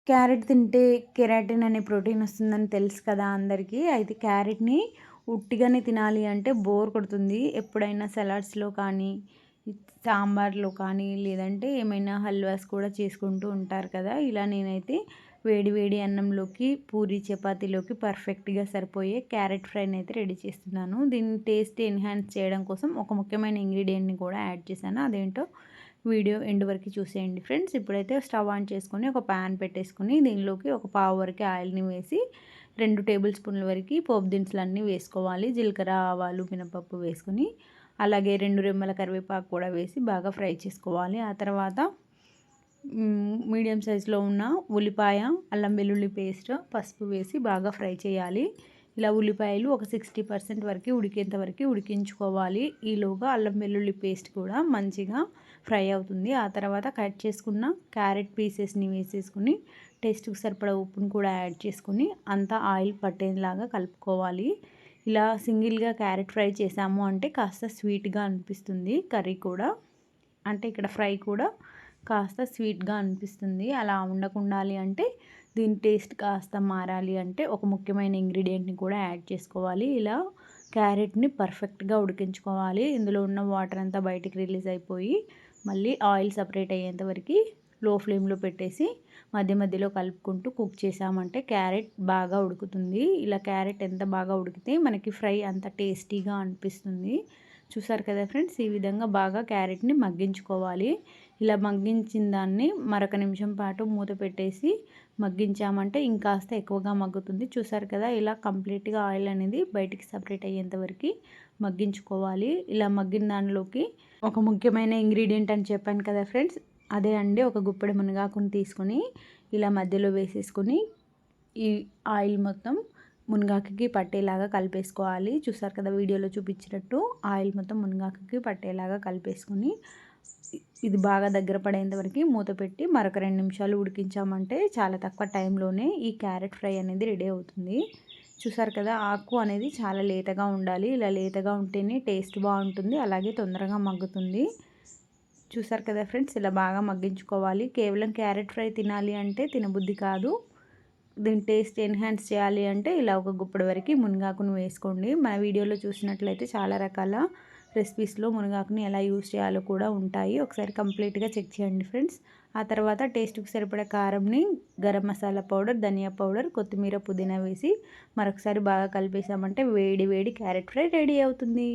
Carrot తింటే keratin అనే protein వస్తుందని తెలుసు కదా అందరికీ. అయితే క్యారెట్‌ని ఉట్టిగానే తినాలి అంటే బోర్ కొడుతుంది. ఎప్పుడైనా సలాడ్స్‌లో కానీ, సాంబార్‌లో కానీ, లేదంటే ఏమైనా హల్వాస్ కూడా చేసుకుంటూ ఉంటారు కదా! ఇలా నేనైతే వేడి వేడి అన్నంలోకి, పూరి చపాతీలోకి పర్ఫెక్ట్‌గా సరిపోయే క్యారెట్ ఫ్రైనైతే రెడీ చేస్తున్నాను. దీన్ని టేస్ట్ ఎన్హాన్స్ చేయడం కోసం ఒక ముఖ్యమైన ఇంగ్రీడియెంట్‌ని కూడా యాడ్ చేశాను. అదేంటో వీడియో ఎండ్ వరకు చూసేయండి ఫ్రెండ్స్. ఇప్పుడైతే స్టవ్ ఆన్ చేసుకొని ఒక పాన్ పెట్టేసుకొని దీనిలోకి ఒక పావు వరకు ఆయిల్‌ని వేసి 2 టేబుల్ స్పూన్ల వరకు పోపు దినుసులన్నీ వేసుకోవాలి. జీలకర్ర, ఆవాలు, మినపప్పు వేసుకొని అలాగే 2 రెమ్మల కరివేపాకు కూడా వేసి బాగా ఫ్రై చేసుకోవాలి. ఆ తర్వాత మీడియం సైజులో ఉన్న ఉల్లిపాయ, అల్లం వెల్లుల్లి పేస్ట్, పసుపు వేసి బాగా ఫ్రై చేయాలి. ఇలా ఉల్లిపాయలు ఒక 60% వరకు ఉడికేంత వరకు ఉడికించుకోవాలి. ఈలోగా అల్లం వెల్లుల్లి పేస్ట్ కూడా మంచిగా ఫ్రై అవుతుంది. ఆ తర్వాత కట్ చేసుకున్న క్యారెట్ పీసెస్ని వేసేసుకుని టేస్ట్‌కి సరిపడా ఉప్పును కూడా యాడ్ చేసుకొని అంతా ఆయిల్ పట్టేలాగా కలుపుకోవాలి. ఇలా సింగిల్‌గా క్యారెట్ ఫ్రై చేసాము అంటే కాస్త స్వీట్‌గా అనిపిస్తుంది కర్రీ కూడా. అంటే ఇక్కడ ఫ్రై కూడా కాస్త స్వీట్‌గా అనిపిస్తుంది. అలా ఉండకుండాలి అంటే దీని టేస్ట్ కాస్త మారాలి అంటే ఒక ముఖ్యమైన ఇంగ్రీడియెంట్‌ని కూడా యాడ్ చేసుకోవాలి. ఇలా క్యారెట్‌ని పర్ఫెక్ట్‌గా ఉడికించుకోవాలి. ఇందులో ఉన్న వాటర్ అంతా బయటికి రిలీజ్ అయిపోయి మళ్ళీ ఆయిల్ సపరేట్ అయ్యేంత వరకు లో ఫ్లేమ్‌లో పెట్టేసి మధ్య మధ్యలో కలుపుకుంటూ కుక్ చేసామంటే క్యారెట్ బాగా ఉడుకుతుంది. ఇలా క్యారెట్ ఎంత బాగా ఉడికితే మనకి ఫ్రై అంత టేస్టీగా అనిపిస్తుంది. చూసారు కదా ఫ్రెండ్స్, ఈ విధంగా బాగా క్యారెట్‌ని మగ్గించుకోవాలి. ఇలా మగ్గించిన దాన్ని మరొక నిమిషం పాటు మూత పెట్టేసి మగ్గించామంటే ఇంకాస్త ఎక్కువగా మగ్గుతుంది. చూసారు కదా, ఇలా కంప్లీట్‌గా ఆయిల్ అనేది బయటికి సపరేట్ అయ్యేంత వరకు మగ్గించుకోవాలి. ఇలా మగ్గిన దానిలోకి ఒక ముఖ్యమైన ఇంగ్రీడియంట్ అని చెప్పాను కదా ఫ్రెండ్స్, అదే అండి ఒక గుప్పెడు మునగాకుని తీసుకొని ఇలా మధ్యలో వేసేసుకొని ఈ ఆయిల్ మొత్తం మునగాకుకి పట్టేలాగా కలిపేసుకోవాలి. చూసారు కదా వీడియోలో చూపించినట్టు ఆయిల్ మొత్తం మునగాకుకి పట్టేలాగా కలిపేసుకొని ఇది బాగా దగ్గర పడేంత వరకు మూత పెట్టి మరొక 2 నిమిషాలు ఉడికించామంటే చాలా తక్కువ టైంలోనే ఈ క్యారెట్ ఫ్రై అనేది రెడీ అవుతుంది. చూసారు కదా, ఆకు అనేది చాలా లేతగా ఉండాలి. ఇలా లేతగా ఉంటేనే టేస్ట్ బాగుంటుంది, అలాగే తొందరగా మగ్గుతుంది. చూసారు కదా ఫ్రెండ్స్, ఇలా బాగా మగ్గించుకోవాలి. కేవలం క్యారెట్ ఫ్రై తినాలి అంటే తినబుద్ధి కాదు. దీని టేస్ట్ ఎన్హాన్స్ చేయాలి అంటే ఇలా ఒక గుప్పెడు వరకు మునగాకును వేసుకోండి. మన వీడియోలో చూసినట్లయితే చాలా రకాల రెసిపీస్లో మునగాకుని ఎలా యూజ్ చేయాలో కూడా ఉంటాయి. ఒకసారి కంప్లీట్గా చెక్ చేయండి ఫ్రెండ్స్. ఆ తర్వాత టేస్ట్కి సరిపడే కారంని, గరం మసాలా పౌడర్, ధనియా పౌడర్, కొత్తిమీర, పుదీనా వేసి మరొకసారి బాగా కలిపేసామంటే వేడి వేడి క్యారెట్ ఫ్రై రెడీ అవుతుంది.